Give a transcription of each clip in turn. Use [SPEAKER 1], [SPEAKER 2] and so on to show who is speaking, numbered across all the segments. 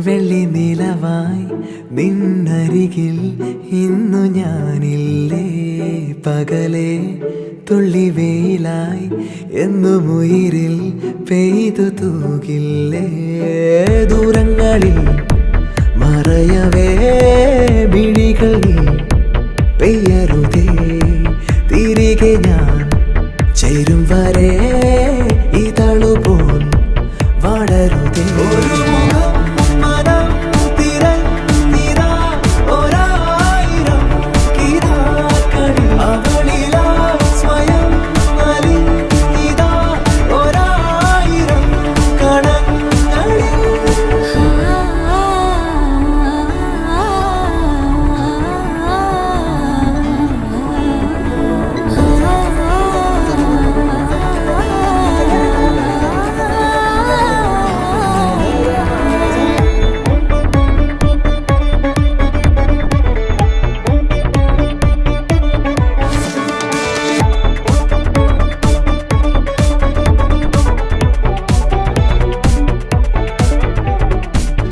[SPEAKER 1] വെള്ളി നിലവായി നിന്നരികിൽ ഇന്നു ഞാനില്ലേ പകലേ തുള്ളി വെയിലായി എന്നും ഉയിരിൽ പെയ്തു തൂകില്ലേ ദൂരങ്ങളിൽ മറയവേ മിഴികൾ നീ പെയ്യരുതേ തിരികെ ഞാൻ ചേരും വരെ ഇതളുപോൽ വാടരുതേ ഒരു മുഖം മനം തിരഞ്ഞിതാ ഒരായിരം കിനാക്കളിൽ അവളിലാ സ്വയം അലിഞ്ഞിതാ ഒരായിരം കണങ്ങളിൽ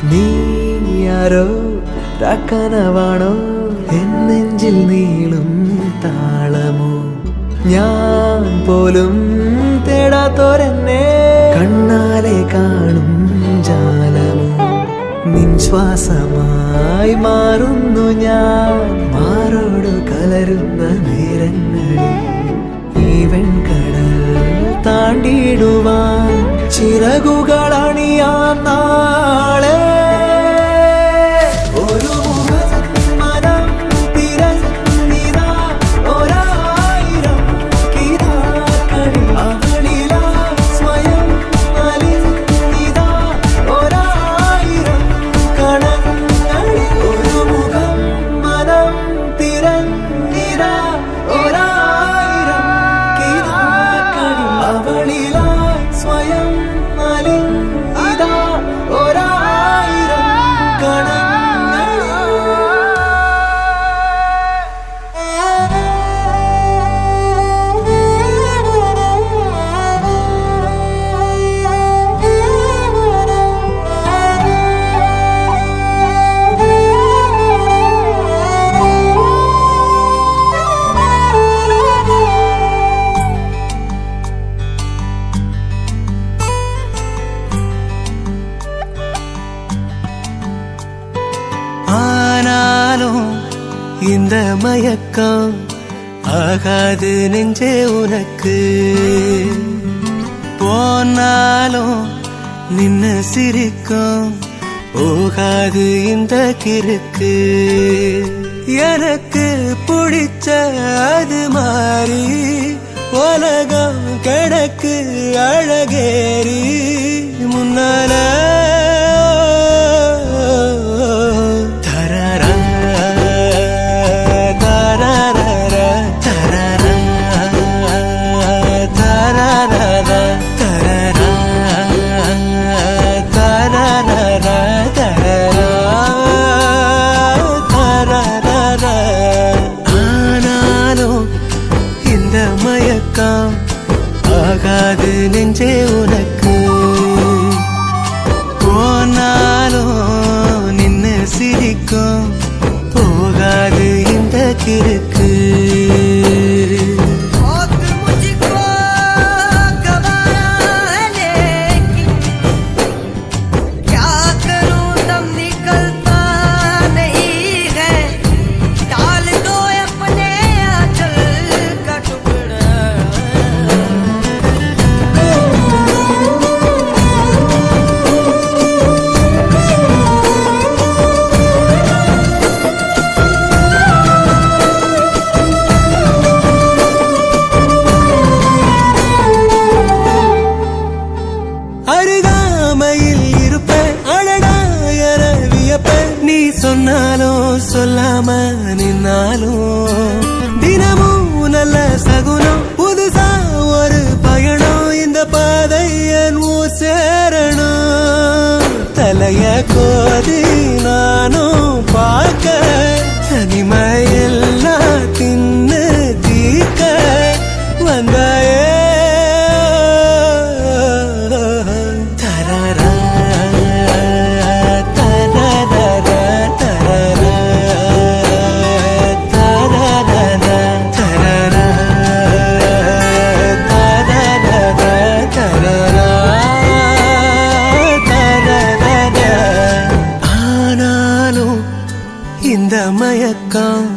[SPEAKER 1] നീയാരോ കനവാണോ എന്നെഞ്ചിൽ നീളും താളമോ ഞാൻ പോലും തേടാത്തോരെന്നെ കണ്ണാലെ കാണും ജാലമോ നിൻ ശ്വാസമായി മാറുന്നു ഞാൻ മാറോട് കലരുന്ന നേരങ്ങളിൽ ഈ വെൺകടൽ താണ്ടിടുവാൻ ചിറകുകളണിയാം നാളെ ഒരു മനം തിരഞ്ഞിതാ ഒരായിരം കിനാക്കളിൽ അവളിലാ സ്വയം അലിഞ്ഞിതാ ഒരായിരം കണങ്ങളിൽ ഒരു മുഖം മനം തിരഞ്ഞിതാ ഒരായിരം കിനാക്കളിൽ അവളിലാ സ്വയം അലിഞ്ഞിതാ ഒരായിരം കണങ്ങളിൽ ஆனாலும் இந்த மயக்கம் ஆகாது நெஞ்சே உனக்கு போனாலும் நின்னு சிரிக்கும் போகாது இந்த கிறுக்கு எனக்கு பிடிச்ச அது மாறி உலகம் கிடக்கு அழகேறி முன்னால மயக்கம் ஆகாது நெஞ்சே உனக்கு போனாலும் நின்னு சிரிக்கும் போகாது இந்த கிறுக்கு அருகாமையில் இருப்பேன் அழடா என வியப்பேன் நீ சொன்னாலும் சொல்லாம நின்னாலும் தினமும் நல்ல சகுனம் புதுசா ஒரு பயணம் இந்த பாதை என் ஊர் சேரணும் தலைய கோதி நானும் பார்க்க தனிமையெல்லாம் தின்னு தீர்க்க வந்தாயே தரரா மயக்கம்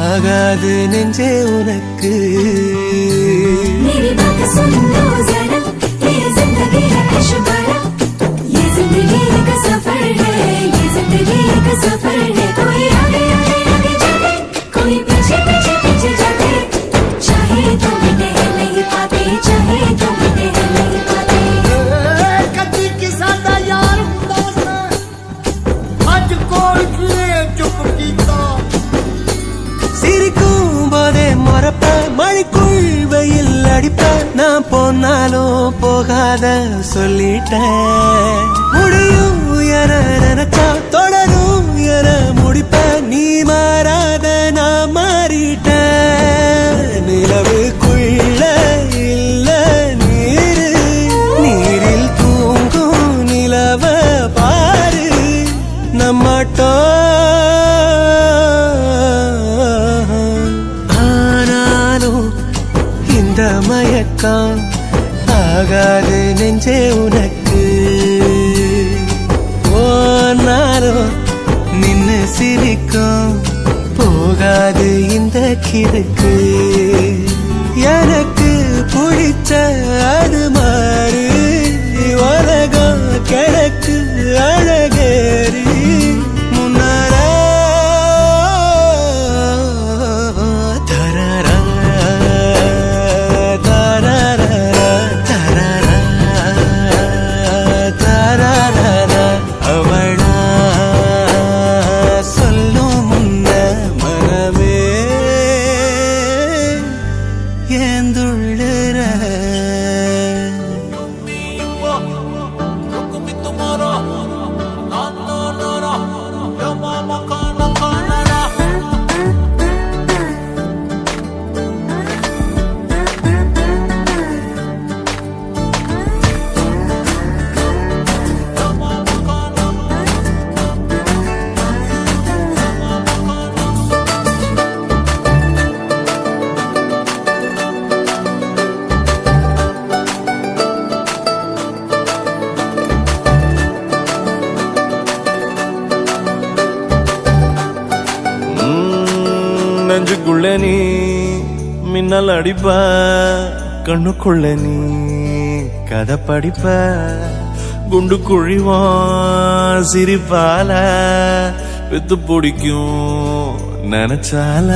[SPEAKER 1] ஆகாது நெஞ்சே உனக்கு
[SPEAKER 2] मेरी बात सुन लो जरा ये जिंदगी है ऐशबारा ये जिंदगी एक सफर है ये जिंदगी एक सफर है कोई आगे आगे आगे जाते कोई पीछे पीछे पीछे जाते चाहे तो मिटे हैं नहीं पाते चाहे तो मिटे हैं नहीं पाते
[SPEAKER 3] कदी किसा दा यार हुंदा सा अज कोल किए चुप कीता
[SPEAKER 1] சிரிக்கும் போதே மறப்ப மழைக்குள் வெயில் அடிப்ப நான் போனாலும் போகாத சொல்லிட்டேன் முடியும் என நினைச்சா தொடரும் என முடிப்ப நீ மாறாத நான் மாறிட்டேன் நிலவுக்குள்ள இல்ல நீரு நீரில் தூங்கும் நிலவ பாரு நம்மட்டோ மயக்கம் ஆகாது நெஞ்சே உனக்கு போனாலும் நின்னு சிரிக்கும் போகாது இந்த கிழக்கு எனக்கு பிடிச்ச அது மாறு உலகம் கிழக்கு அழகேறி முன்னார
[SPEAKER 4] நெஞ்சுக்குள்ள நீ மின்னல் அடிப்ப கண்ணுக்குள்ள நீ கதை படிப்ப குண்டு குழிவான் சிரிப்பால வித்து பிடிக்கும் நினைச்சால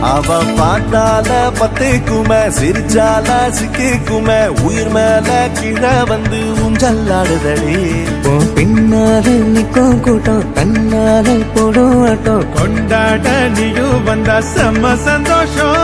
[SPEAKER 4] அவ பாட்டால பத்துக்குமே சிரிச்சால சிக்கிக்குமே உயிர் மேல கீழே வந்து ஊஞ்சல்லாடுதடி
[SPEAKER 1] பின்னால நிக்கும் கூட்டம் தன்னால போடும் ஆட்டம்
[SPEAKER 4] கொண்டாட நீயும் வந்தா செம்ம சந்தோஷம்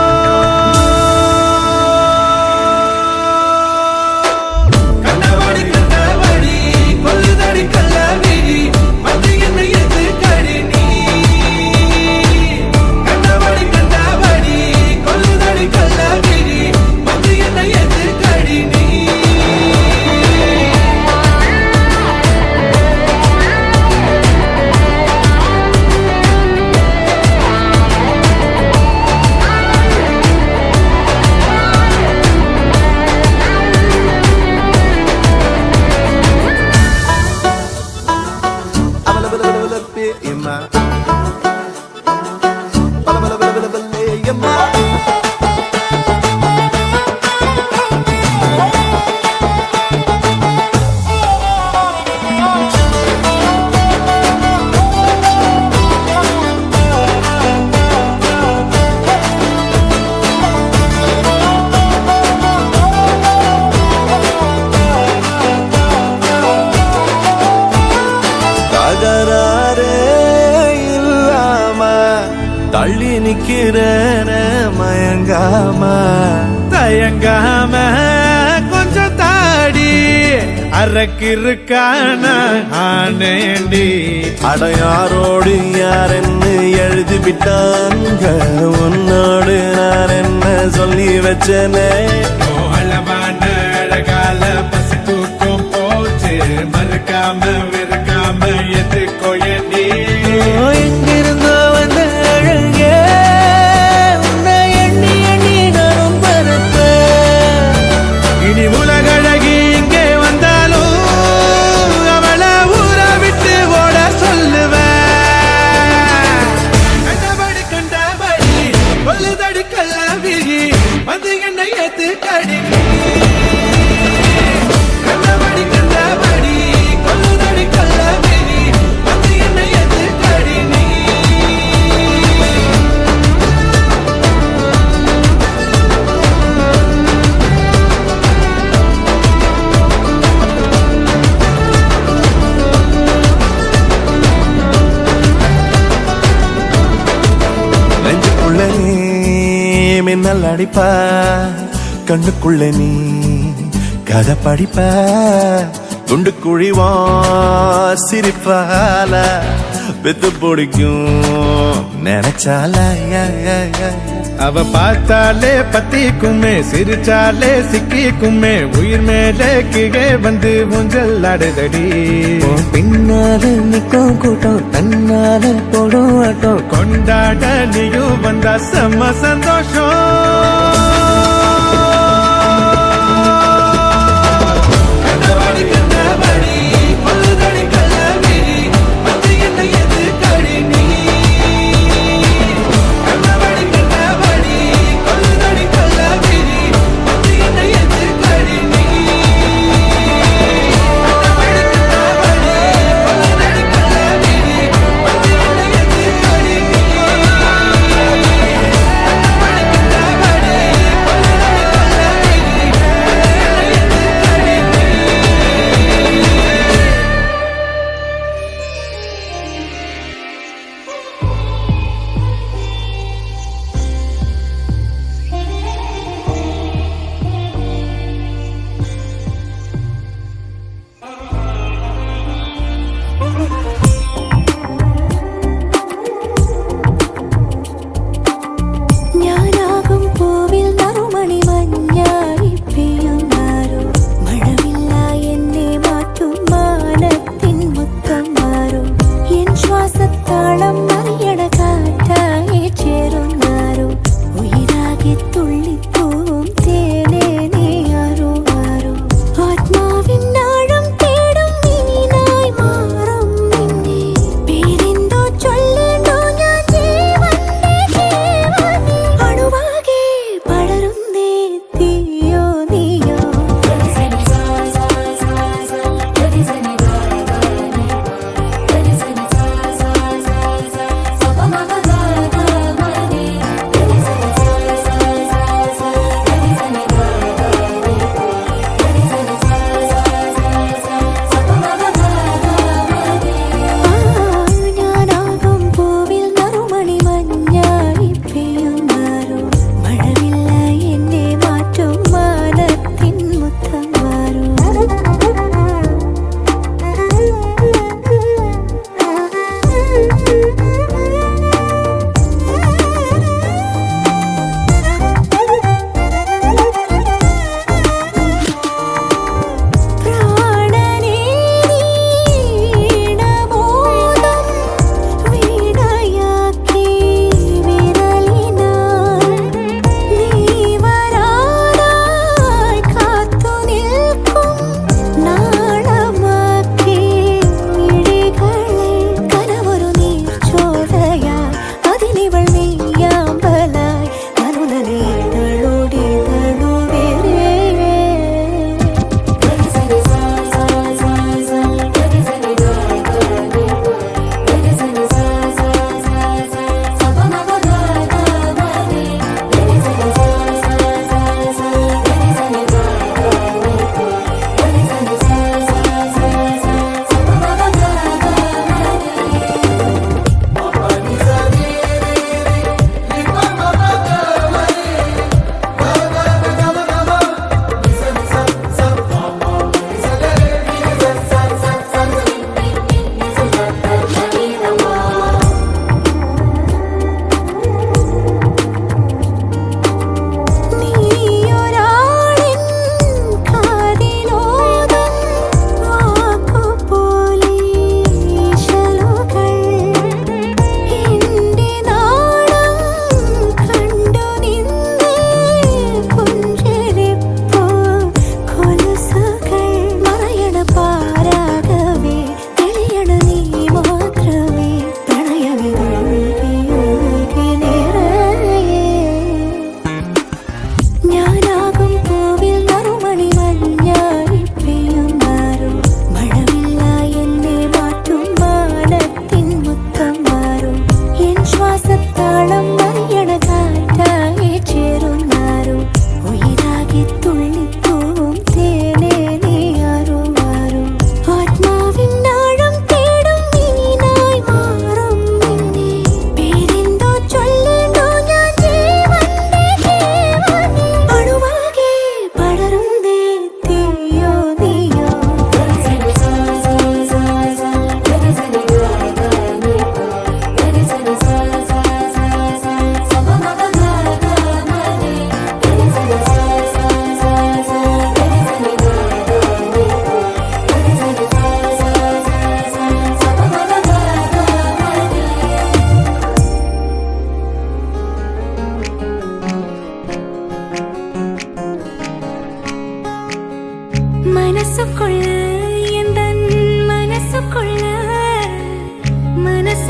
[SPEAKER 4] தள்ளி நிக்கிறேன மயங்காம தயங்காம கொஞ்சம் தாடி அரக்கிருக்கான ஆனேண்டி அடையாரோடு யாரென்னு எழுதி விட்டாங்க உன்னோடு நான் என்ன சொல்லி வச்சனே அளவான அழகால பசி தூக்கம் போச்சு மறுக்காம வெறுக்காம எதுக்கோ எண்ணி
[SPEAKER 1] எங்கிருந்தோ வந்த அழகே உன்னை எண்ணி எண்ணி நானும் பறப்பேன்
[SPEAKER 4] இனி உலகழகி இங்கே வந்தாலும் அவளை ஊரை விட்டு ஓட சொல்லுவேன் மின்னல் அடிப்ப கண்ணுக்குள்ள நீ கதை படிப்ப குண்டு குழிவா சிரிப்பால பெத்து பிடிக்கும் நினைச்சால
[SPEAKER 5] அவ பார்த்தாலே பத்திக்குமே சிரிச்சாலே சிக்கிக்குமே உயிர் மேலே கீழே வந்து ஊஞ்சல் ஆடுதடி
[SPEAKER 1] உன் பின்னால நிக்கும் கூட்டம் தன்னால போடும் ஆட்டம்
[SPEAKER 5] கொண்டாட நீயும் வந்தா செம்ம சந்தோஷம்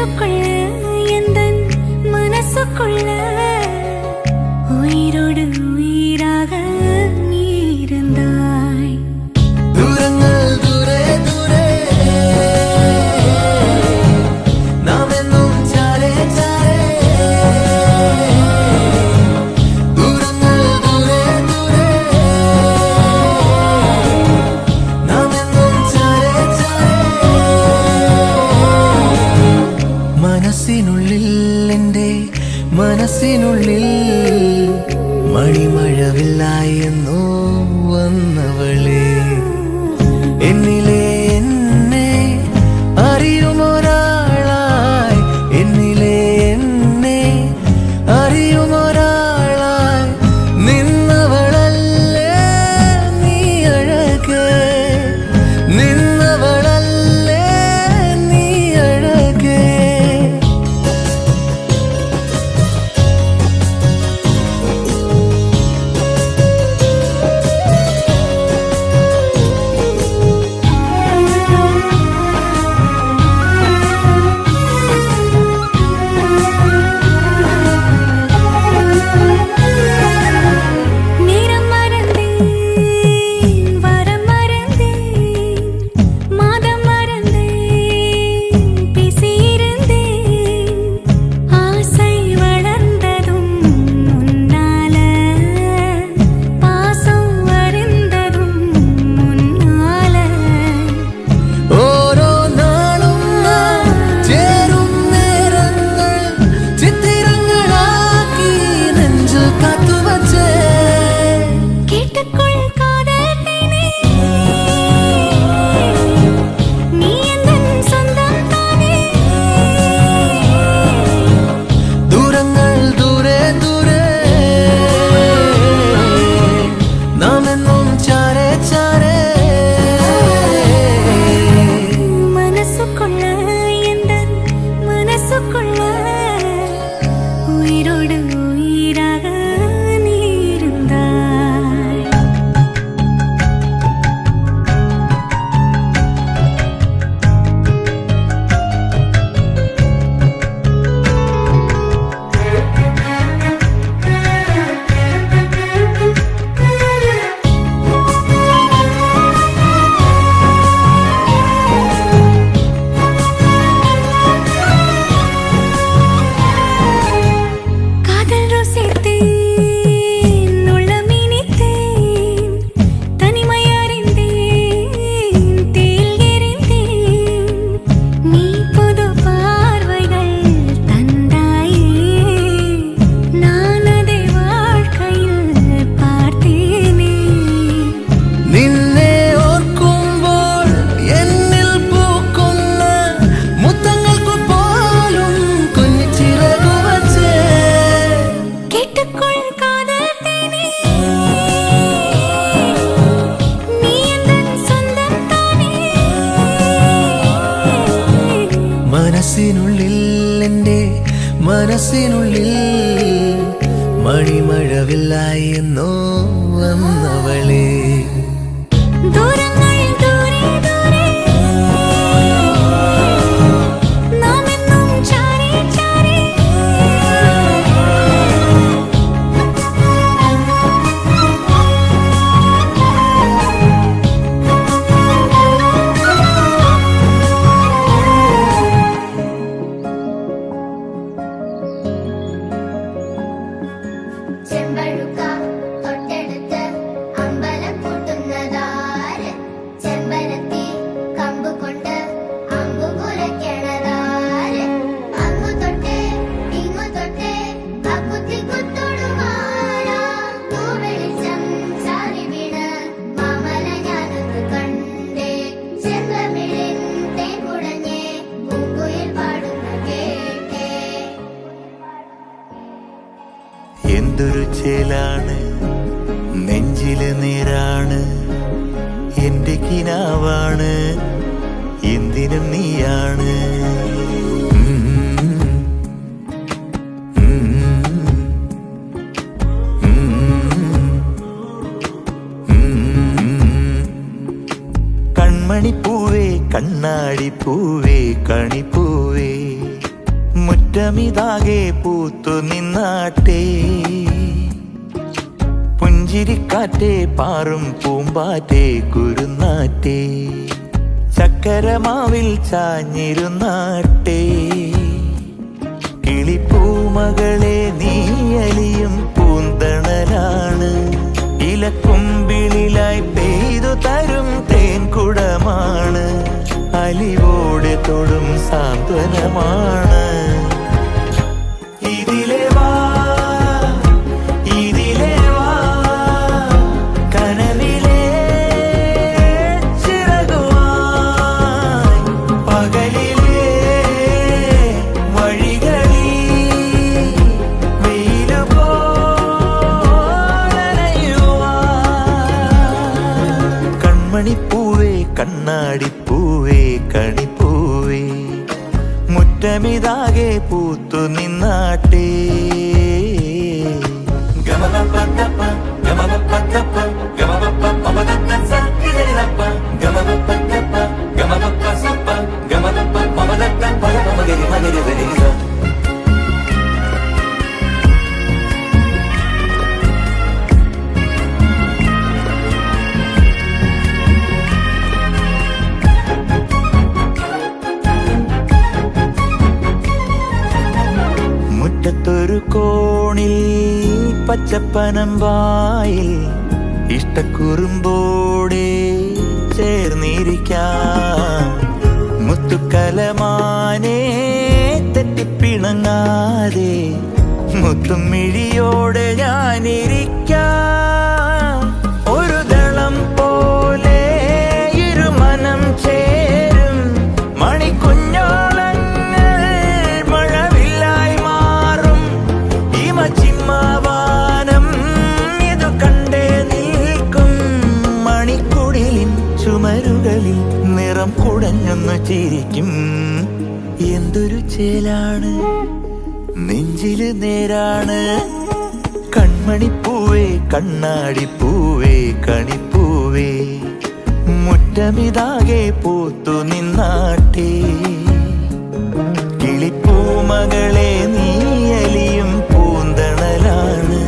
[SPEAKER 2] மனசுக்குள்ள எந்தன் மனசுக்குள்ள உயிரோடு உயிராக நீ இருந்தாய்.
[SPEAKER 1] ദൂരങ്ങൾ ദൂരെ ദൂരെ നാം എന്നും ചാരേ ചാരേ. ദൂരങ്ങൾ ദൂരെ ദൂരെ നാം എന്നും ചാരേ ചാരേ. മനസ്സിനുള്ളിൽ എൻ്റെ മനസ്സിനുള്ളിൽ മണിമഴവില്ലായെന്നോ വന്നവളെ. എന്നിലെ എന്നെ അറിയുമൊരാളായി, എന്നിലെ എന്നെ അറിയുമൊരാളായി നിന്നവളല്ലേ നീ അഴകേ, നിന്നവളല്ലേ നീ അഴകേ.
[SPEAKER 2] நேரம் மறந்தேன், வரம் மறந்தேன், மாதம் மறந்தேன், பேசியிருந்தேன். ஆசை வளர்ந்ததும் முன்னால, பாசம் வருந்ததும் முன்னால.
[SPEAKER 1] ഓരോ നാളും നാം ചേരും നേരങ്ങൾ ചിത്തിരങ്ങളാക്കി നെഞ്ചു കാത്തുവച്ചേ.
[SPEAKER 2] கேட்டுக்கொள் காதல் தேனே, நீ எந்தன் சொந்தம் தானே.
[SPEAKER 1] ദൂരങ്ങൾ ദൂരെ ദൂരെ നാം എന്നും ചാരേ ചാരേ.
[SPEAKER 2] மனசுக்குள்ள எந்தன் மனசுக்குள்ள உயிரோடு உயிராக நீ இருந்தாய். காதல் ருசித்தேன், உள்ளம் இனித்தேன், தனிமை அறிந்தேன், தேல் எறிந்தேன். நீ புது பார்வைகள் தந்தாயே, நான் அதை வாழ்க்கையில் பார்த்தேனே.
[SPEAKER 1] നിന്നെ ഓർക്കുമ്പോൾ എന്നിൽ പൂക്കുന്ന മുത്തങ്ങൾക്കു പോലും കുഞ്ഞു ചിറകു വച്ചേ.
[SPEAKER 2] கேட்டுக்கொள் காதல் தேனே, நீ எந்தன் சொந்தம் தானே.
[SPEAKER 1] മനസ്സിനുള്ളിൽ എൻ്റെ മനസ്സിനുള്ളിൽ മണിമഴവില്ലായി എന്നോ വന്നവളെ.
[SPEAKER 2] ദൂരങ്ങൾ ദൂരെ ദൂരെ നാം എന്നും ചാരേ ചാരേ.
[SPEAKER 6] ചെമ്പഴുക്ക തൊട്ടെടുത്ത് അമ്പലം കൂട്ടുന്നതാര്? ചെമ്പരത്തി കമ്പ് കൊണ്ട് അമ്പു കുലയ്ക്കണതാര്? അങ്ങു തൊട്ടേ ഇങ്ങു തൊട്ടേ അക്കുത്തി കുത്തൊടുമാറാ. തൂവെളിച്ചം ചാരി വീണ് മാമല ഞാനൊന്ന് കണ്ടേ. ചെങ്കമിഴിൻ തേൻ കുടഞ്ഞേ പൂങ്കുയിൽ പാടുന്ന കേട്ടേ.
[SPEAKER 4] എന്തൊരു ചേലാണ് നെഞ്ചില് നീരാണ് എന്റെ കിനാവാണ് എന്തിനും നീയാണ്. കൺമണിപ്പൂവേ കണ്ണാടിപ്പൂവേ കണിപ്പൂവേ മുറ്റമിതാകെ പൂത്തു നിന്നാട്ടേ പുഞ്ചിരിക്കാറ്റേ പാറും പൂമ്പാറ്റേ കുരുന്നാറ്റേ ചക്കരമാവിൽ ചാഞ്ഞിരുന്നാട്ടേ കിളിപ്പൂമകളെ നീയലിയും പൂന്തണലാണ് ഇലക്കുമ്പിളിലായി പെയ്തു തരും തേൻകുടമാണ് അലിവോടെ തൊടും സാന്ത്വനമാണ് ഇതിലെ വാ ഇതിലെ വാ കനവിലെ ചിറകുമായി പകലിലെ വഴികളിൽ വെയിലു പോലനയുവാൻ കൺമണിപ്പൂവേ കണ്ണാടിപ്പൂവേ കണിപ്പൂവേ മുറ്റമിതാകെ പൂത്തു നിന്നാട്ടേ ഗമപപ്പത്തപ്പ ഗമപപ്പത്തപ്പ ഗമപപ്പപ്പമദത്തസ ഇതിലപ്പ ഗമപപ്പത്തപ്പ ഗമപപ്പസപ്പ ഗമപപ്പമദത്ത പരമഗരി മഗരി ദരിഗ മുറ്റത്തൊരു കോണിൽ പച്ചപ്പനമ്പായിൽ ഇഷ്ടക്കുറുമ്പോടെ ചേർന്നിരിക്കാം മുത്തുക്കലമാനെ തെറ്റിപ്പിണങ്ങാതെ മുത്തും മിഴിയോടെ ഞാനിരിക്കാം ഒരു ദളം പോലെ ഇരുമനം ചേരും മണിക്കുഞ്ഞോളങ്ങൾ മഴവില്ലായി മാറും ഹിമചിമ്മാവാനം ഇതു കണ്ടേ നിൽക്കും മണിക്കുടിലിൻ ചുമരുകളിൽ നിറം കുടഞ്ഞൊന്നു ചിരിക്കും എന്തൊരു ചേലാണ് നെഞ്ചില് നേരാണ് കൺമണിപ്പൂവേ കണ്ണാടിപ്പൂവേ കണിപ്പൂവേ മുറ്റമിതാകെ പൂത്തു നിന്നാട്ടേ കിളിപ്പൂമകളെ നീയലിയും പൂന്തണലാണ്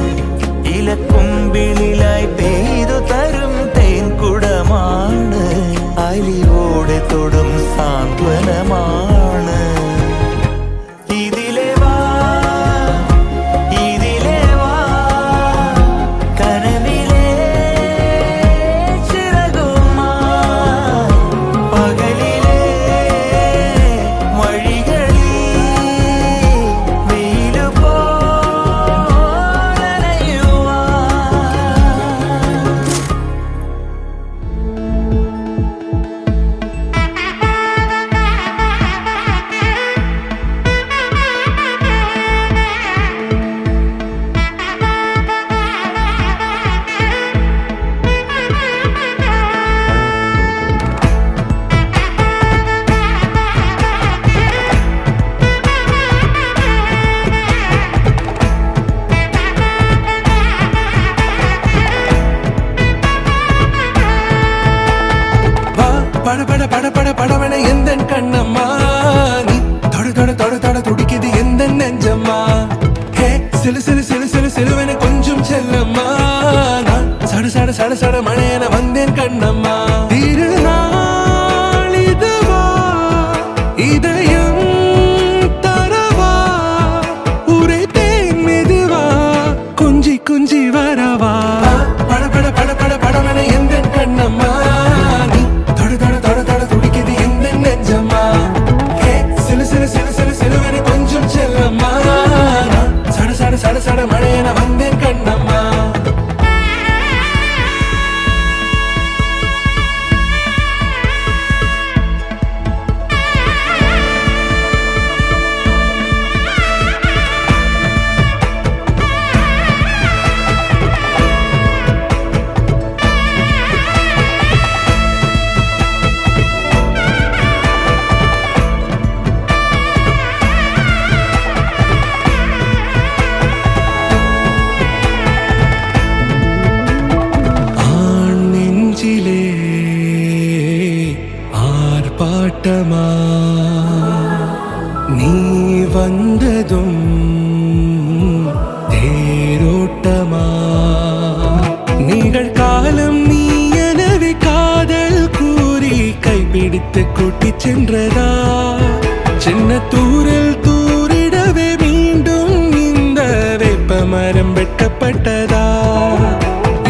[SPEAKER 4] ഇലക്കുമ്പിളിലായി പെയ്തു തരും തേൻകുടമാണ് അലിവോടെ തൊടും സാന്ത്വനമാണ് ഇതിലെ വാ ഇതിലെ വാ കനവിലെ ചിറകുമായി പകലിലെ വഴികളിൽ വെയിലു പോലനയുവാൻ
[SPEAKER 7] വാ പട പട പട പട പടവണ എന്തൻ കണ്ണമ്മ നീ തൊട തൊട തൊട തൊട തുടിക്കത് എന്തൻ നെഞ്ചമ്മ ഹേ സിലു സിലു സിലു സിലു സിലുവന കൊഞ്ചും ചെല്ലമ്മ ഞാൻ സട സട സട സട മഴയന വந்தேன் കണ്ണമ്മ തിരുനാളിതുവാ இதயம் தரவா உரைத்தேன் மெதுவா கொஞ்சி கொஞ்சி வரவா பட பட பட பட படவன எந்தன் கண்ணம்மா நீ தொட தொட தொட தொட துடிக்குது எந்தன் நெஞ்சம்மா ஹே சிலு சிலு சிலு சிலு சிலுவன கொஞ்சம் செல்லம்மா நான் சட சட சட சட மழையன வந்தேன் கண்ணம்மா ஆர்ப்பாட்டமா நீ வந்ததும் தேரோட்டமா நிகழ்காலம் நீ எனவே காதல் கூறி கைப்பிடித்து கூட்டிச் சென்றதா சின்ன தூரல் தூரிடவே மீண்டும் இந்த வேப்ப மரம் வெட்டப்பட்டதா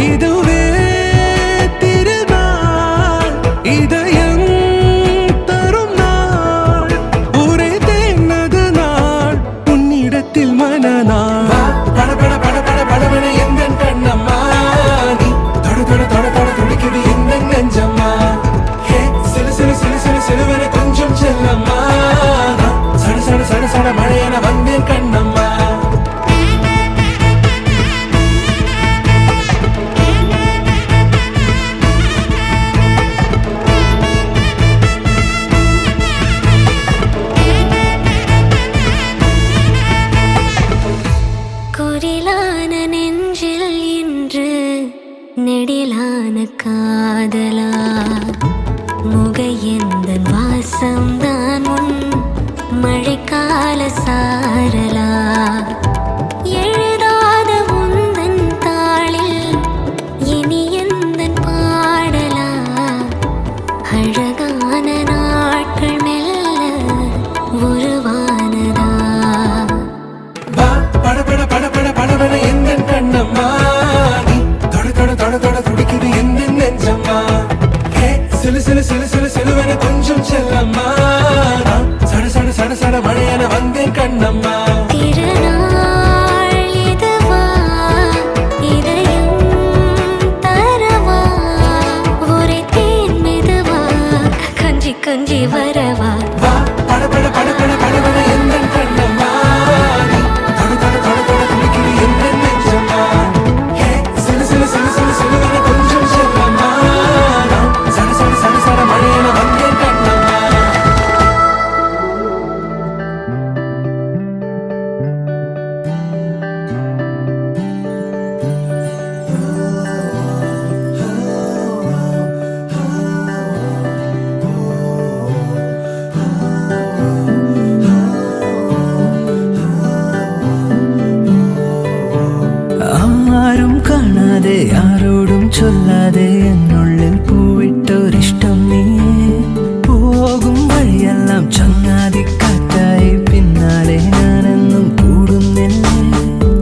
[SPEAKER 7] இதுவே திருநாள் இதயம் தரும் நாள் ஒரே தேர்ந்தது நாள் உன்னிடத்தில் மனநாள் பட பட பட பட படவன எந்த கண்ணம்மா நீ தொட தொட தொட தொட துடிக்குது எந்த நெஞ்சம்மா ஹே சிலு சிலு சிலு சிலு சிலுவன கொஞ்சம் செல்லம்மா சட சட சட சட மழையன வந்தேன் கண்ணம்மா
[SPEAKER 2] குரிலான நெஞ்சில் இன்று நெடிலான காதலா முகையெந்தன் வாசம்தான் உன் மழைக்கால சாரலா எழுதாத உந்தன் தாளில் இனி எந்தன் பாடலா அழகான நாட்கள் மெல்ல உருவானதா
[SPEAKER 7] பட பட பட பட படவன எந்த கண்ணம்மா நீ தொட தொட தொட தொட துடிக்குது எந்த நெஞ்சம்மா ஹே சிலு சிலு சிலு சிலு சிலுவன கொஞ்சம் செல்லம்மா சட சட சட சட மழையன வந்தேன் கண்ணம்மா
[SPEAKER 2] திருநாள் இதுவா இதயம் தரவா ஒரே தேன் மெதுவா கஞ்சி கஞ்சி வரவா
[SPEAKER 7] பட பட பட பட படவன எந்த கண்ணம்மா நீ தொட தொட தொட தொட துடிக்குது எந்த நெஞ்சம்மா ஹே சிலு சிலு சிலு சிலு சிலுவன கொஞ்சம் செல்லம்மா சட சட சட சட மழையன வந்தேன் கண்ணம்மா
[SPEAKER 1] ആരും കാണാതെ ആരോടും ചൊല്ലാതെ എന്നുള്ളിൽ പൂവിട്ടൊരിഷ്ടം നീയേ പോകും വഴിയെല്ലാം ചങ്ങാതിക്കാറ്റായി പിന്നാലെ ഞാനെന്നും കൂടുന്നില്ലേ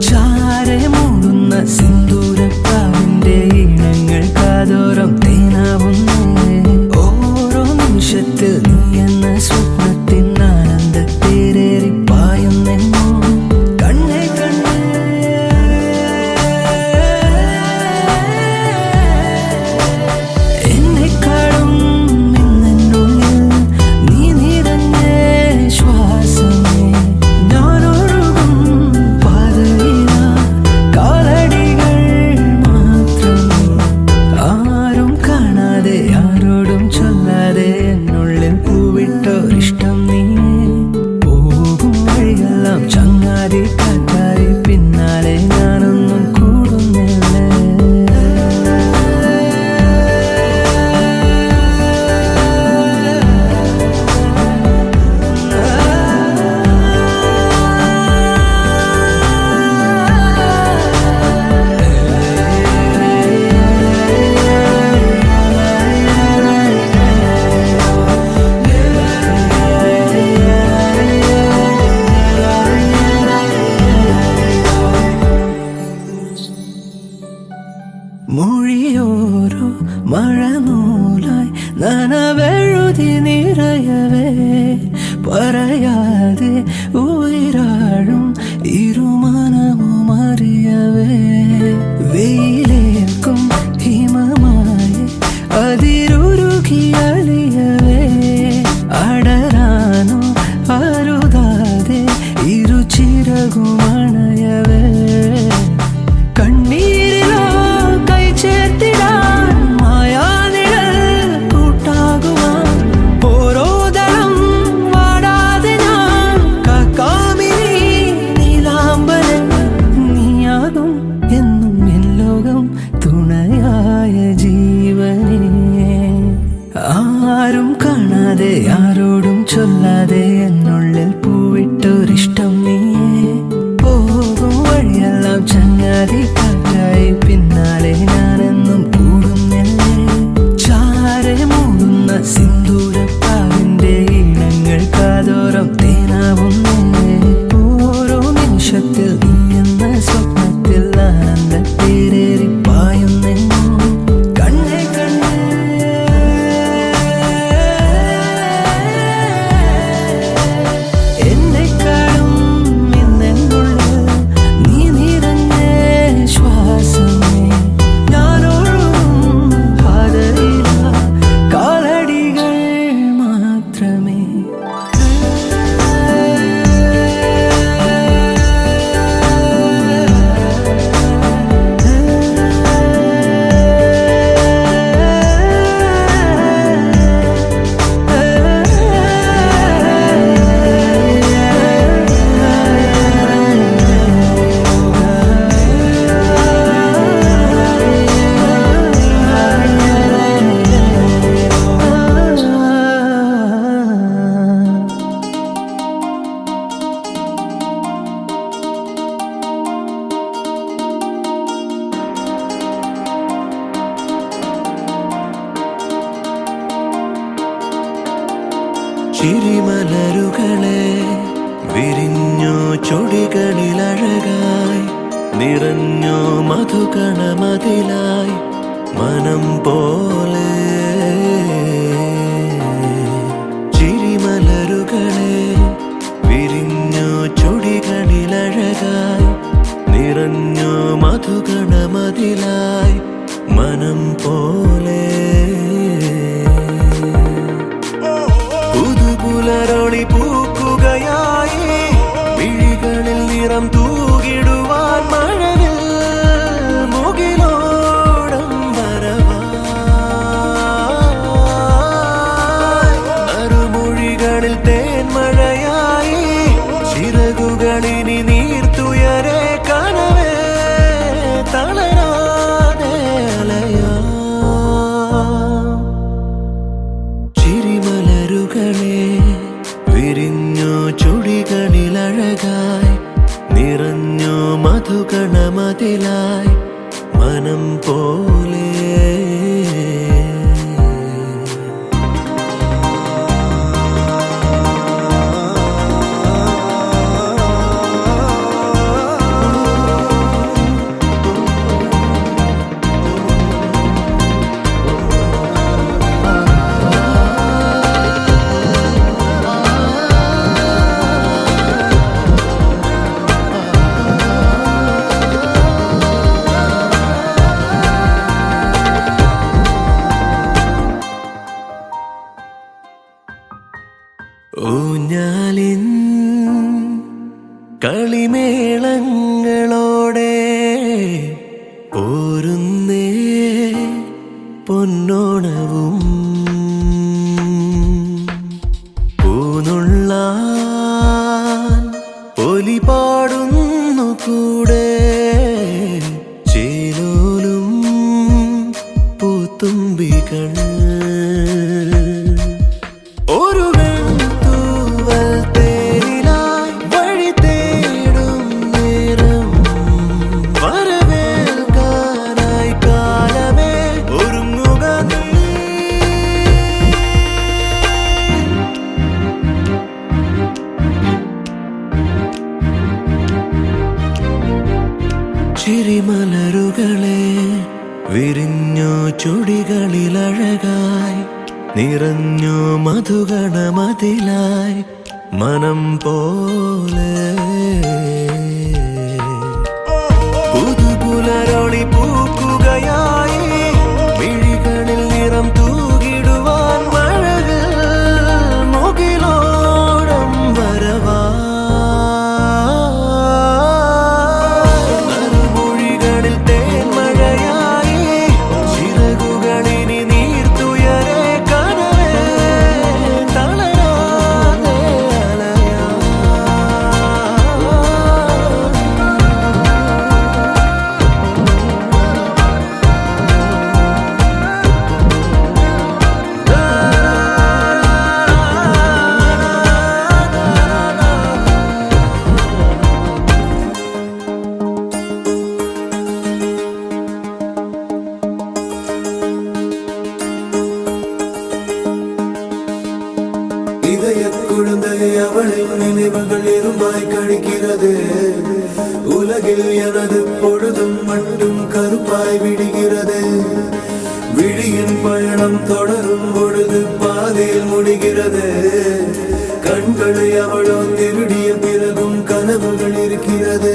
[SPEAKER 1] ചാരെ മൂടുന്ന സിന്ദൂരപ്പാവിന്റെ ഈണങ്ങൾ കാതോരം തേനാവുന്നേ ഓരോ നിമിഷത്തിൽ നീ എന്ന സ്വപ്നത്തിൻ ആനന്ദത്തേരേറി പായുന്നെന്നോ കണ്ണേ കണ്ണേ എന്നെക്കാളും ഇന്നെന്നുള്ളിൽ നീ നിറഞ്ഞേ ശ്വാസമേ ഞാനൊഴുകും പാതയില കാലടികൾ മാത്രമേ ആരും കാണാതെ ആരോടും ചൊല്ലാതെ എന്നുള്ളിൽ പൂവിട്ടൊരിഷ്ടം നീയേ പോകും വഴിയെല്ലാം ചങ്ങാതി കാറ്റായി പിന്നാലെ ഞാനൊന്നും കൂടുന്നില്ലേ മൊഴിയോരോ മഴനൂലായി നനവെഴുതി നിറയവേ പറയാതെ ഉയരാഴും ഇരുമനവും അറിയവേ വെയിലേക്കും ഹിമമായി അതിരുരുകി അലിയവേ അടരാനോ അരുതാതെ ഇരുചിറകുമണയവേ കണ്ണീരിലോ കൈ ചേർത്തിടാൻ മായാനിഴൽ കൂട്ടാകുവാൻ ഓരോ ദളം വാടാതെ ഞാൻ കാക്കാമിനി നീലാംബരൻ നീയാകും എന്നും എൻ ലോകം തുണയായ ജീവനേ ആരും കാണാതെ ആരോടും ചൊല്ലാതെ എന്നുള്ളിൽ പൂവിട്ടൊരിഷ്ടം
[SPEAKER 7] നിറഞ്ഞു മധുകണമതിലായി മനം പോലെ ചിരിമലരുകളെ വിരിഞ്ഞു ചുടികളിലഴകായി നിറഞ്ഞു മധുകണമതിലായി മനം പോലെ പുതുപുലരൊളി പൂക്കുകയായി വിഴികളിൽ നിറം തൂകിടുവാൻ മഴവിൽ മുകിലോടം വരവായി അരുമൊഴികളിൽ തേൻമഴയായി ചിറകുകളിനി നീർത്തുയരെ കനവേ തളരാതെ അലയാ ചിരിമലരുകളെ വിരിഞ്ഞു ചുടികളിലഴകായി നിറഞ്ഞു മധുകണമതിലായി മനം പോലെ ഊഞ്ഞാലിൻ കളിമേളങ്ങളോടെ പോരുന്നേ പൊന്നോണവും പൂനുള്ളാൻ ഒലി പാടുന്നു കൂടെ ചേലോലും പൂത്തുമ്പികൾ ഒരു വെൺതൂവൽ തേനിലായി വഴി തേടും നേരം വരവേൽക്കാനായി കാലമേ ഒരുങ്ങുക നീ ചിരിമലരുകളെ വിരിഞ്ഞു ചുടികളിലഴകായി നിറഞ്ഞു മധുകണമതിലായി മനം പോലെ പുതുപുലരൊളി പൂക്കുകയായി വിഴികളിൽ നിറം തൂകിടുവാൻ മഴകൾ മുകിലോടം വരവായി അരുമൊഴികളിൽ തേൻമഴയായി ചിറകുകളിനി നീർത്തുയരെ കനവേ തളരാതെ അലയാ
[SPEAKER 8] இதய குழந்தை அவளின் நினைவுகள் இருமாய் கழிக்கிறது உலகில் எனது பொழுதும் மட்டும் கருப்பாய் விடுகிறது விழியின் பயணம் தொடரும் பொழுது பாதையில் முடிகிறது கண்களை அவளோ திருடிய பிறகும் கனவுகள் இருக்கிறது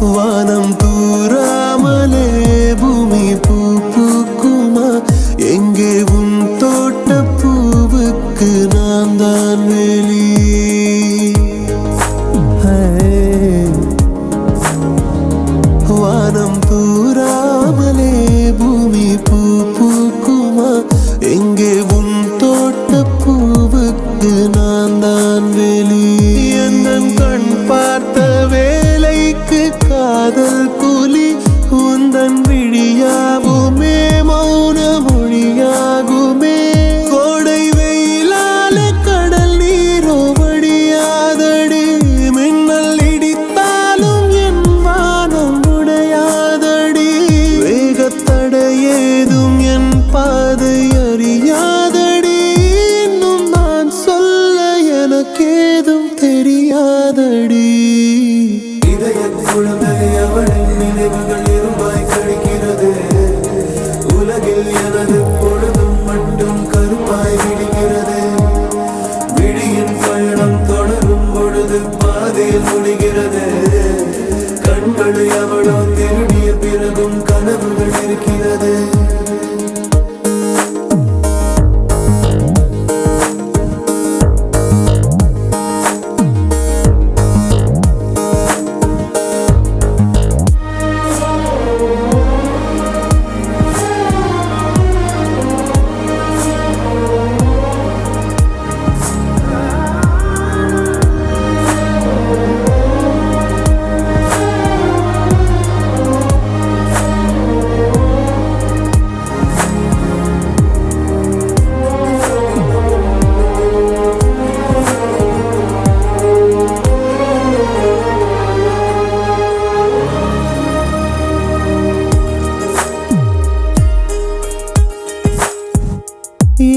[SPEAKER 8] வானம் தூராமலே பூமி பூ பூக்குமா எங்கே உன் தோட்ட பூவுக்கு நான் தான் வெளி வானம் தூராமலே பூமி பூ பூக்குமா எங்கே உன் தோட்ட பூவுக்கு நான் தான் வெளி எந்தன் கண் பார்த்த வேலைக்கு காதல் கூலி உந்தன் விழியாகுமே மௌன மொழியாகுமே கோடை வெயிலால கடல் நீரோ வடியாதடி மின்னல் இடித்தாலும் என் வானம் உடையாதடி திருடிய பிறகும் கனவுகள் இருக்கிறது.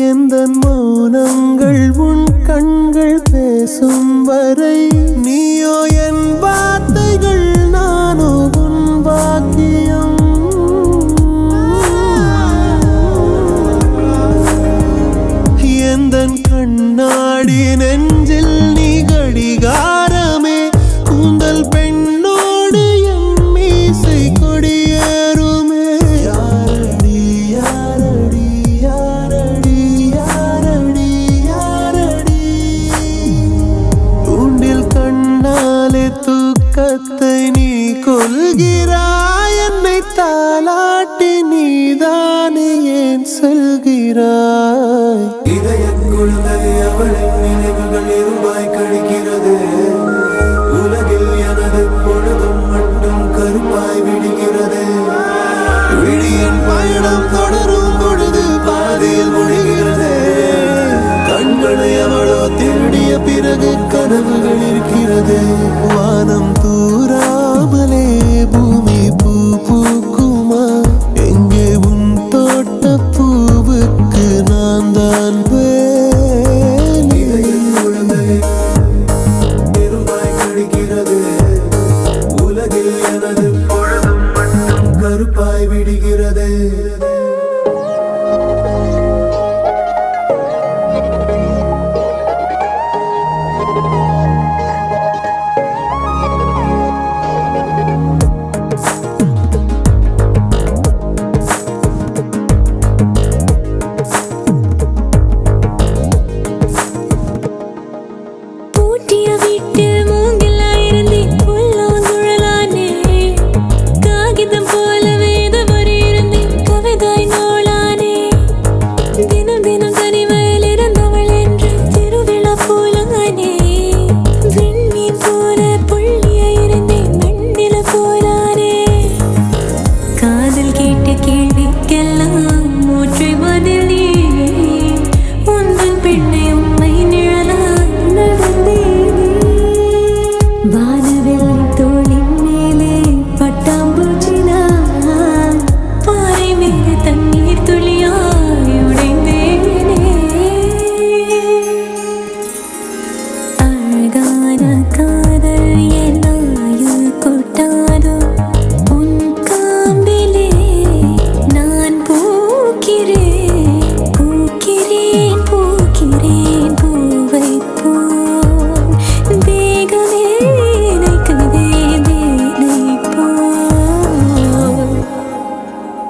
[SPEAKER 8] எந்தன் மௌனங்கள் உன் கண்கள் பேசும் வரை நீயோ என் வார்த்தைகள் நானோ உன் பாக்கியம். எந்தன் கண்ணாடி நெஞ்சில் நீ கடிகாரமே கூந்தல் பெண்ணோடு என் மீசை கொடியேறுமே. யாரடி யாரடி யாரடி யாரடி யாரடி தூண்டில் கண்ணாலே தூக்கத்தை நீ கொள்கிறாய். என்னை தாலாட்டி நீதானே ஏன் சொல்கிறாய். இதய குழந்தை அவளின் நினைவுகள் இரும்பாய் கழிக்கிறது. உலகில் எனது பொழுதும் மட்டும் கருப்பாய் விடுகிறது. விழியின் பயணம் தொடரும் பொழுது பாதையில் முடிகிறது. கண்களை அவளோ திருடிய பிறகு கனவுகள் இருக்கிறது. வானம் தூராமலே பூமி பூ பூக்குமா எங்கே உன் தோட்ட பூவுக்கு நான் தான் வேலி. குழந்தை பெருமாய் கழிக்கிறது. உலகில் எனது பொழுதும் மட்டும் கருப்பாய் விடுகிறது.
[SPEAKER 2] பூட்டிய வீட்டில் மூங்கிலாயிருந்தேன் புல்லாங்குழலானே. காகிதம் போல வேத வரி இருந்தேன் கவிதாய் நூலானே. தினம் தினம் தனிமையில் இருந்தவள் என்று திருவிழா போலானே. விண்மீன் போல புள்ளிய இருந்தேன் மண்ணில போலானே. காதல் கேட்ட கேள்விக்கெல்லாம் மூற்றை பதில் நீ. உந்தன் பெண்ணை உண்மை நிழலாய் நடந்தேனே. வானவெள்ளி தோளின் மேலே பட்டாம்பூச்சி நான். பாறை மீது தண்ணீர் துளியாய் உடைந்தேனே. அழகான காதல் என் ஆயுள் கூட்டாதோ. உன் காம்பிலே நான் பூக்கிறேன் பூக்கிறேன் பூக்கிறேன் பூவை போல். தேகமே நைக்குதே தேனை போல்.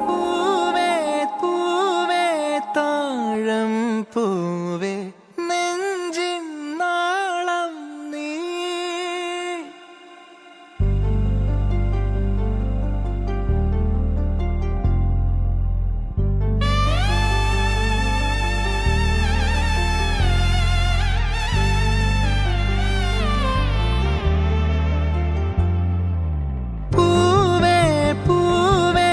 [SPEAKER 4] பூவே பூவே தாழம் பூவே நெஞ்சின் நாளம் நீ. பூவே பூவே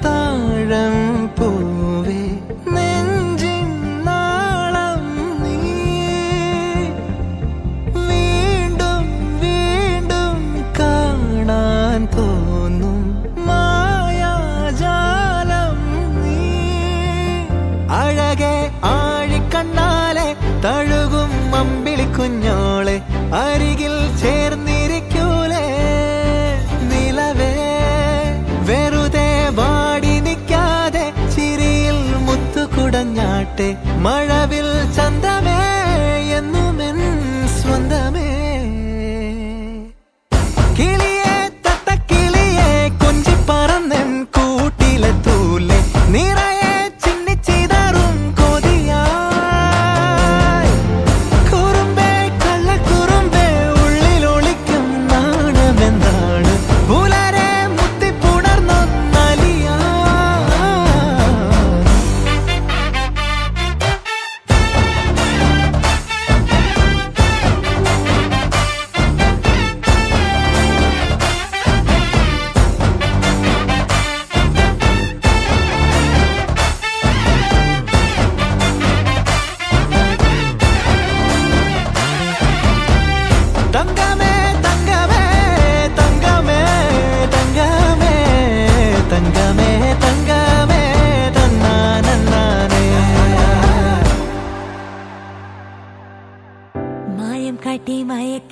[SPEAKER 4] தாழம் பூவே நெஞ்சின் நாளம் நீ. வீண்டும் வீண்டும் കാണാൻ തോന്നും മായാജാലം നീ. അഴകെ ആഴിക്കണ്ണാലെ തഴുകും അമ്പിളി കുഞ്ഞോളെ അരികിൽ ചേർന്നിരിക്കൂലേ. നിലവേ വെറുതെ വാടി നിൽക്കാതെ ചിരിയിൽ മുത്തുകുടഞ്ഞാട്ടെ. മഴവിൽ ചന്തമേ എന്നുമെൻ സ്വന്തമേ. കിളിയേ തത്ത കിളിയേ കൊഞ്ചിപ്പ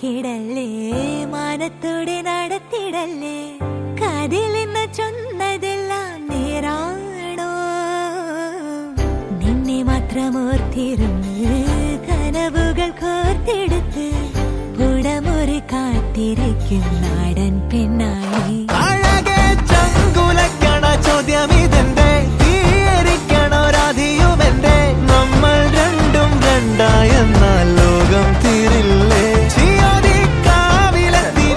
[SPEAKER 2] നോക്കിടല്ലേ മാനത്തോടെ നടത്തിടല്ലേ കാതിൽ നിന്ന് ചൊന്നതെല്ലാം നേരാണോ നിന്നെ മാത്രം ഓർത്തിരുന്ന് കനവുകൾ കോർത്തെടുത്ത് പുടമുറി കാത്തിരിക്കും നാടൻ പെണ്ണായി
[SPEAKER 4] അഴകെ ചങ്കുലക്കണ ചോദ്യം ഇതെന്റെ തീയരിക്കണോ രാധിയുമെന്റെ നമ്മൾ രണ്ടും രണ്ടായെന്നാൽ ലോകം തീരില്ലേ ചിയോദിക്കാവിലെത്തി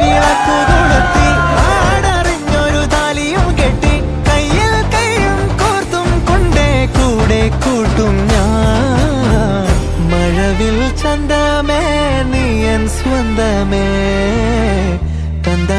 [SPEAKER 4] വിളക്കുകൊളുത്തി ആടറിഞ്ഞൊരു താലിയും കെട്ടി കയ്യിൽ കൈയും കോർത്തും കൊണ്ടേ കൂടെ കൂട്ടും ഞാൻ മഴവിൽ ചന്തമേ നീ എൻ സ്വന്തമേ തന്ത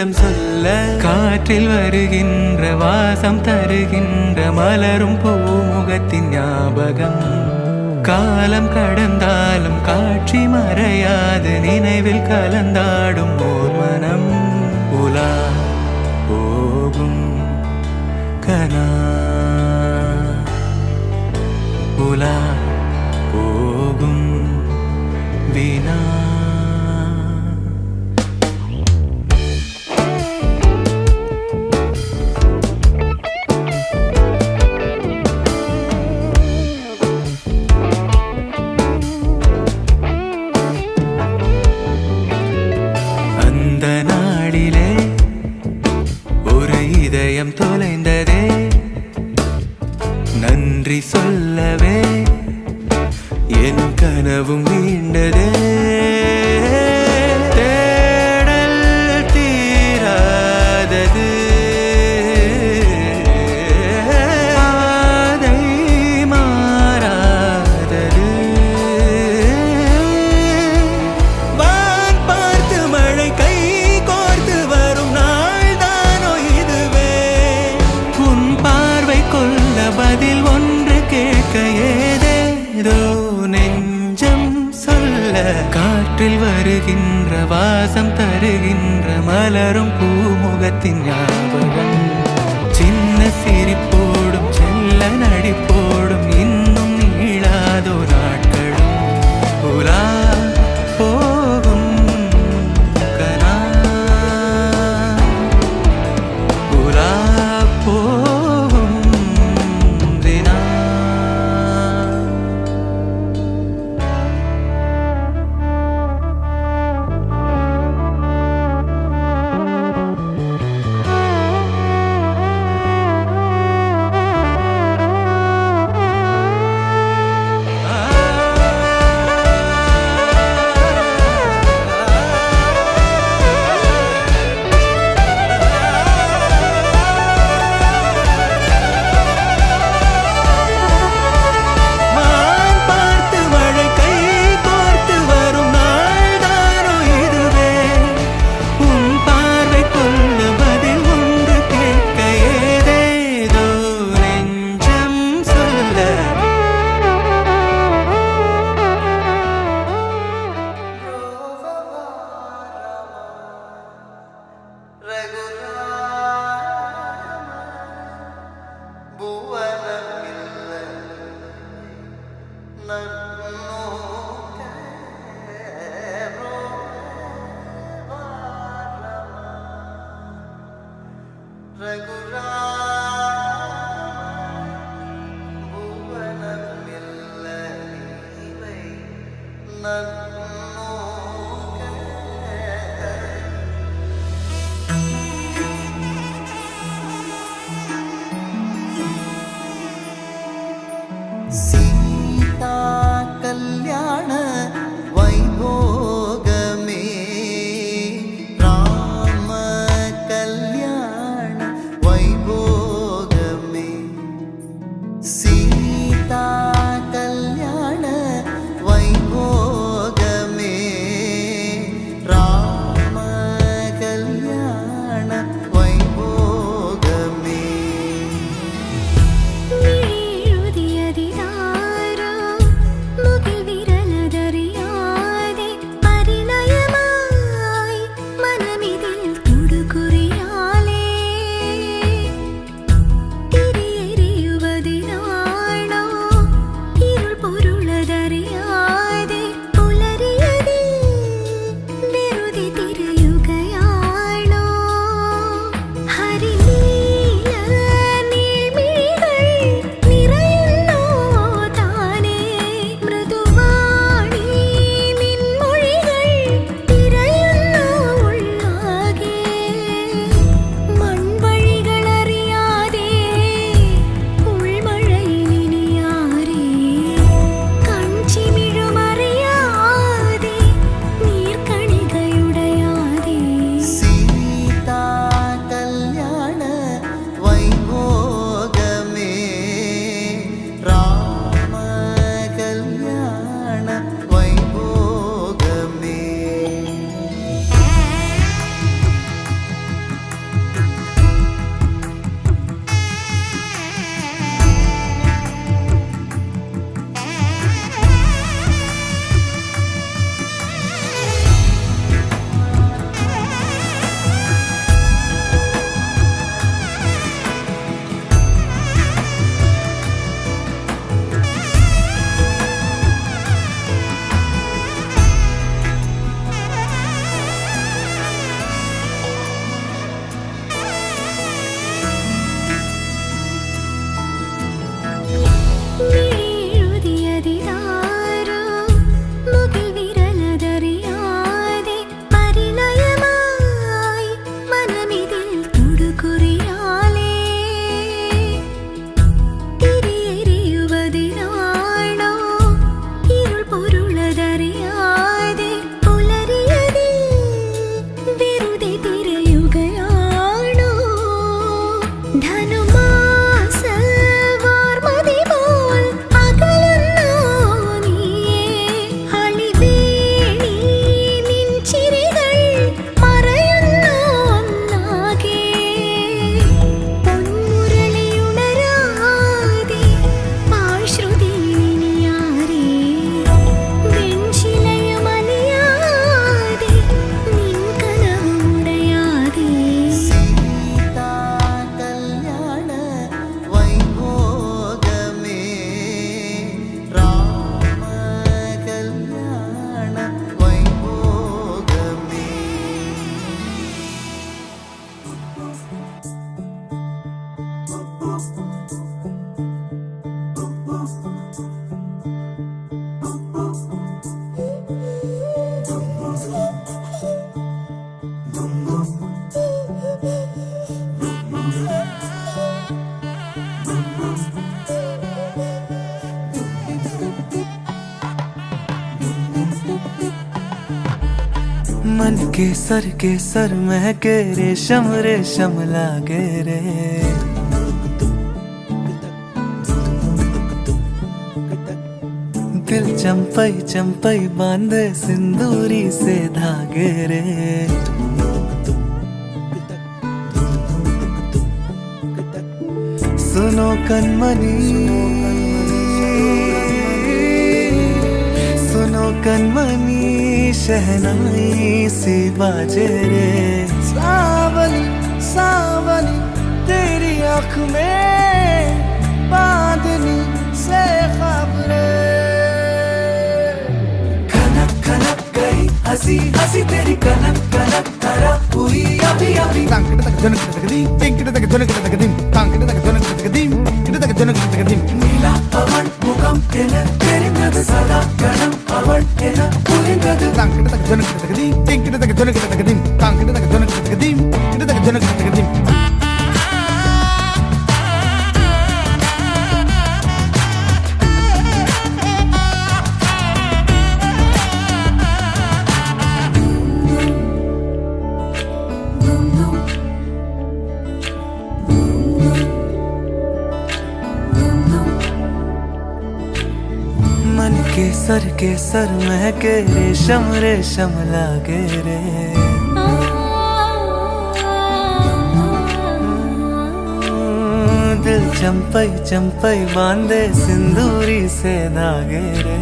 [SPEAKER 4] நெஞ்சம் சொல்ல காற்றில் வருகின்ற வாசம் தருகின்ற மலரும் பூமுகத்தின் ஞாபகம் காலம் கடந்தாலும் காட்சி மறையாது நினைவில் கலந்தாடும் ஓர் மனம் உலா போகும் கனா உலா போகும் வீணா அந்த நாளிலே ஒரு இதயம் தொலைந்ததே நன்றி சொல்லவே என் கனவும் மீண்டதே தேடல் தீராதது பாதை மாறாதது வான் பார்த்து மழை கை கோர்த்து வரும் நாள் தானோ இதுவே உன் பார்வை கொள்ள பதில் ஒன்று கேட்க ஏதேதோ நெஞ்சம் சொல்ல காற்றில் வருகின்ற வாசம் தருகின்ற மலரும் பூமுகத்தின் ஞாபகம் சின்ன சிரிப்போடும் செல்ல நடிப்போடும் இன்னும் நீளாதோ நாட்களும் உலா போகும் கனா உலா போகும் தினா வான் பார்த்து மழை கை கோர்த்து வரும் நாள் தானோ இதுவே உன் பார்வை கொள்ள பதில் ஒன்று கேட்க ஏதேதோ நெஞ்சம் சொல்ல
[SPEAKER 3] சீதா கல்யாண வைபோகமே ராம கல்யாண வைபோகமே சீதா கல்யாண வைபோகமே
[SPEAKER 4] मन के सर महके रेशम रेशम लागे रे दिल चंपई चंपई बांधे सिंदूरी से धागे रे सुनो कनमनी सुनो कनमनी शहनाई सी बाजे रे
[SPEAKER 3] सावली सावली तेरी आँख में बांधनी से खबरें
[SPEAKER 4] कनक कनक गई हंसी हंसी तेरी कनक कनक करा हुई अभी अभी नीला पवन मुखम एन तेरिंगद सदा गणम अवल एन पुरिंगद मन के सर महके रेशम रेशम लागे रे दिल चंपई चंपई बांधे सिंदूरी से धागे रे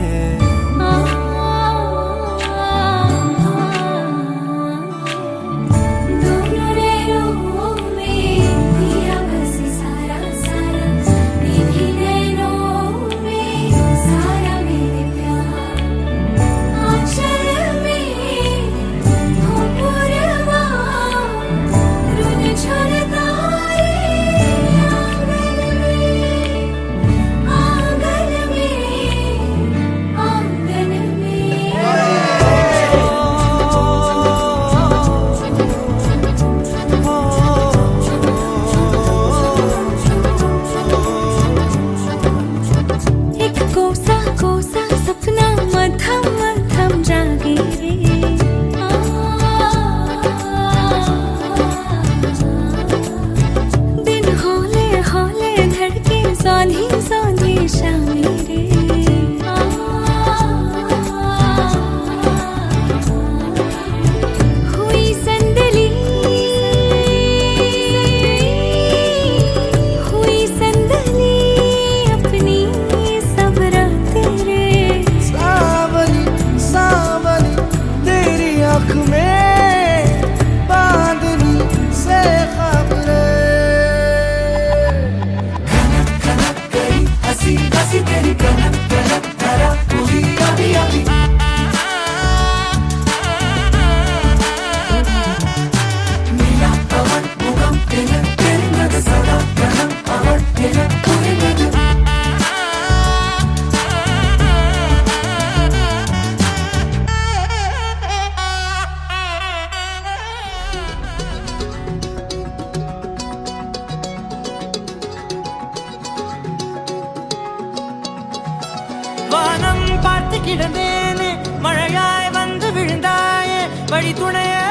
[SPEAKER 1] வானம் பார்த்து கிடந்தேனே மழையாய் வந்து விழுந்தாயே வழி துணையே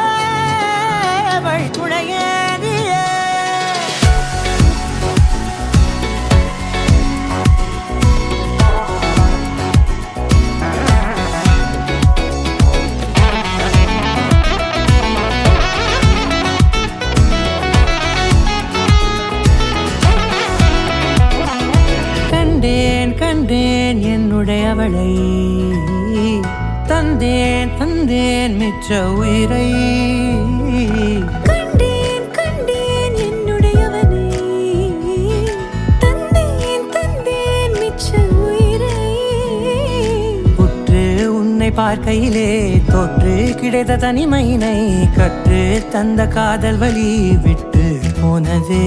[SPEAKER 1] நீயே கண்டேன் கண்டேன் என்னுடையவளை தந்தேன் தந்தேன் மிச்ச உயிரை
[SPEAKER 2] கண்டேன் கண்டேன் என்னுடையவனை தந்தேன் தந்தேன் மிச்ச உயிரை
[SPEAKER 1] உற்று உன்னை பார்க்கையிலே தொற்று கிடைத்த தனிமையினை கற்று தந்த காதல் வழி விட்டு போனதே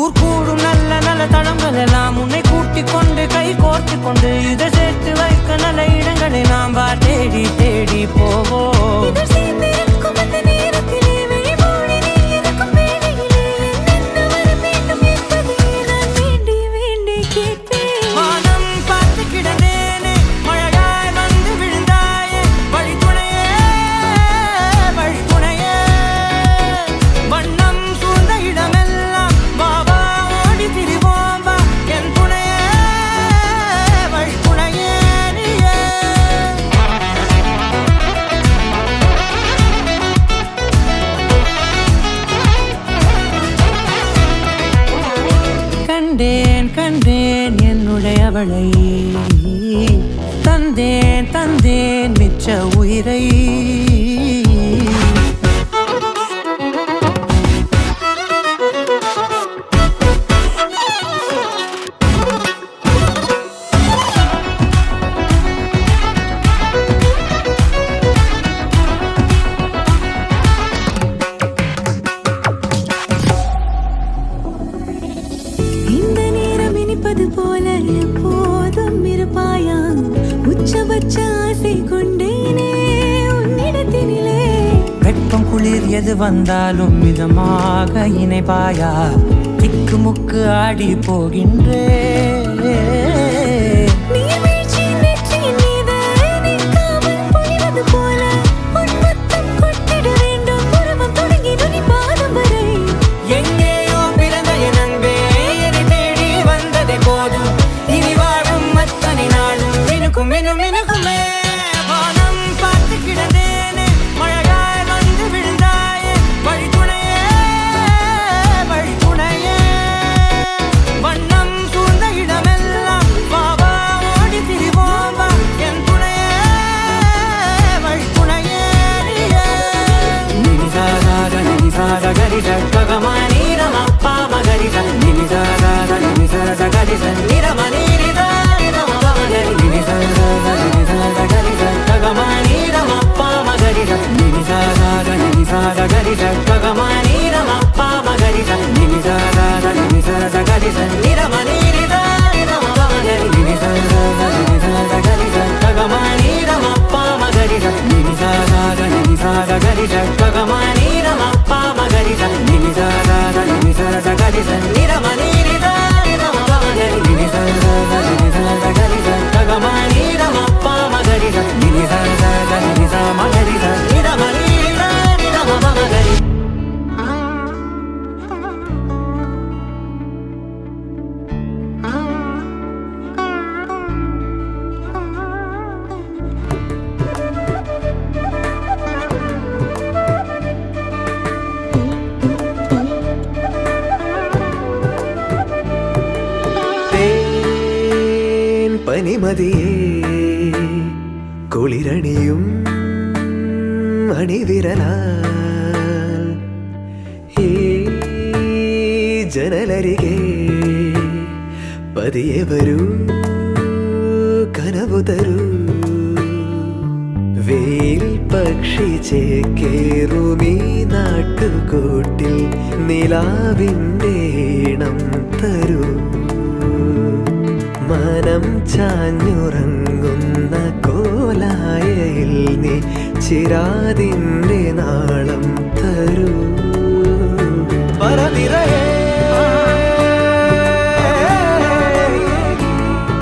[SPEAKER 1] ஊர் கூடும் நல்ல நல்ல தளங்கள் எல்லாம் உன்னை கூட்டிக் கொண்டு கை கோர்த்து கொண்டு இதை சேர்த்து வைக்க நல்ல இடங்களை நாம் தேடி தேடி போவோம்
[SPEAKER 2] இதழ் சேர்ந்திருக்கும் அந்த நேரத்திலே விழிமூடி நீ இருக்கும் வேளையிலே என்னென்ன வர வேண்டும் என்பதை நான் வேண்டி வேண்டி கேட்பேன்
[SPEAKER 1] வானம் பார்த்து கிடந்தேனே மழையாய் வந்து விழுந்தாயே வழி துணையே அவளை தந்தேன் தந்தேன் மிச்ச உயிரை.
[SPEAKER 2] இந்த நேரம் இனிப்பது போல எப்போதும் இருப்பாயா? உச்சபட்ச ஆசை கொண்டேனே உன்னிடத்தினிலே.
[SPEAKER 1] வெப்பம் குளிர் எது வந்தாலும் மிதமாக இணைப்பாயா? திக்கு முக்கு ஆடி போகின்றே.
[SPEAKER 2] நீர்வீழ்ச்சி நெற்றியின் மீது நிற்காமல் பொழிவது போல உன் முத்தம் கொட்டிட வேண்டும். உருவம் தொடங்கி நுனி பாதம் வரை.
[SPEAKER 1] எங்கேயோ பிறந்த என் அன்பே, என்னை தேடி வந்ததே போதும். இனி வாழும் அத்தனை நாளும் மினுக்கும் மினும் மினுக்குமே. வானம் பார்த்து கிடந்தேனே, மழையாய் வந்து விழுந்தாயே. வழித்துணையே வழித்துணையே, வண்ணம் சூழ்ந்த இடமெல்லாம் வா வா ஓடி திரிவோம் வா. என் துணையே வழித்துணையே நீயே. நினிசாக நினிசாக கரிச ககமானி ரமப்பா மகரிச. நினிசாக நினிசாக கரிச நிரமணி நிதா நிரம மகரி. நினிசாக நினிசாக கரிச ககமானி ரமப்பா மகரிச. நினிசாக நினிசாக கரிச ககமானி ரமப்பா மகரிச. நினிசாக நினிசாக கரிச நிரமணி நிதா நிரம மகரி. நினிசாக நினிசாக கரிச ககமானி ரமப்பா மகரிச. நினிசாக நினிசாக கரிச ககமானி ரமப்பா மகரிச. நினிசாக நினிசாக கரிச நிரமணி நிதா நிரம மகரி. நினிசாக நினிசாக கரிச ககமானி ரமப்பா மகரிச. நினிசாக நினிசா மகரிச நிரமணி நிதா நிரம மகரி.
[SPEAKER 8] தேன் பனிமதியே குளிரணியும் அணிவிரலால் ஏ ജനലരികെ പതിയെ വരൂ കനവു തരൂ വെയിൽ പക്ഷി ചേക്കേറുമീ നാട്ടുകൂട്ടിൽ നിലാവിൻ്റെ ഈണം തരൂ മനം ചാഞ്ഞുറങ്ങുന്ന കോലായയിൽ നീ ചിരാതിൻ്റെ നാളം തരൂ പറനിറയെ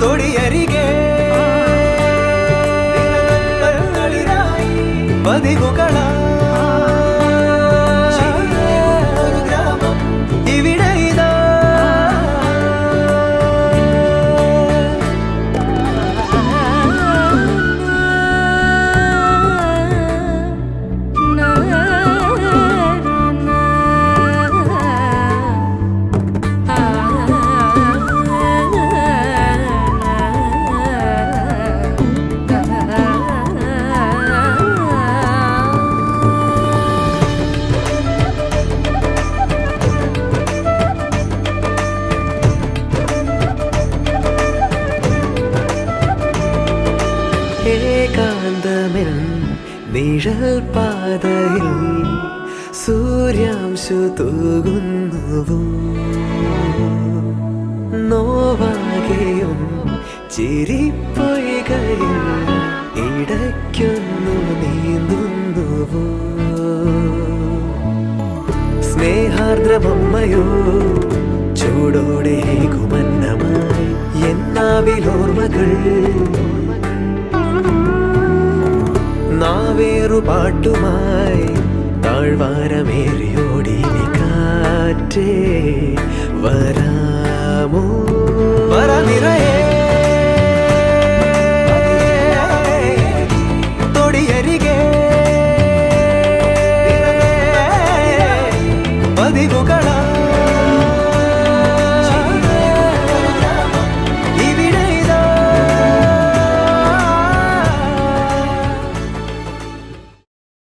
[SPEAKER 8] തൊടിയരികെ പതിവുകള ഗ്രാമം ഇവിടെ ഇതാ ഏകാന്തമെൻ നിഴൽ പാതയിൽ സൂര്യാംശു തൂകുന്നുവോ നോവാകെയും ചിരിപ്പൊയ്കയിൽ ഇടയ്ക്കൊന്നു നീന്തുന്നുവോ സ്നേഹാർദ്രമമ്മയോ ചൂടോടെ കുമന്നമായി എന്നാവിലോർമ്മകൾ നാവേറു പാട്ടുമായി താഴ്വാരമേറിയോടി നീ കാറ്റേ വരാമോ പറനിറയെ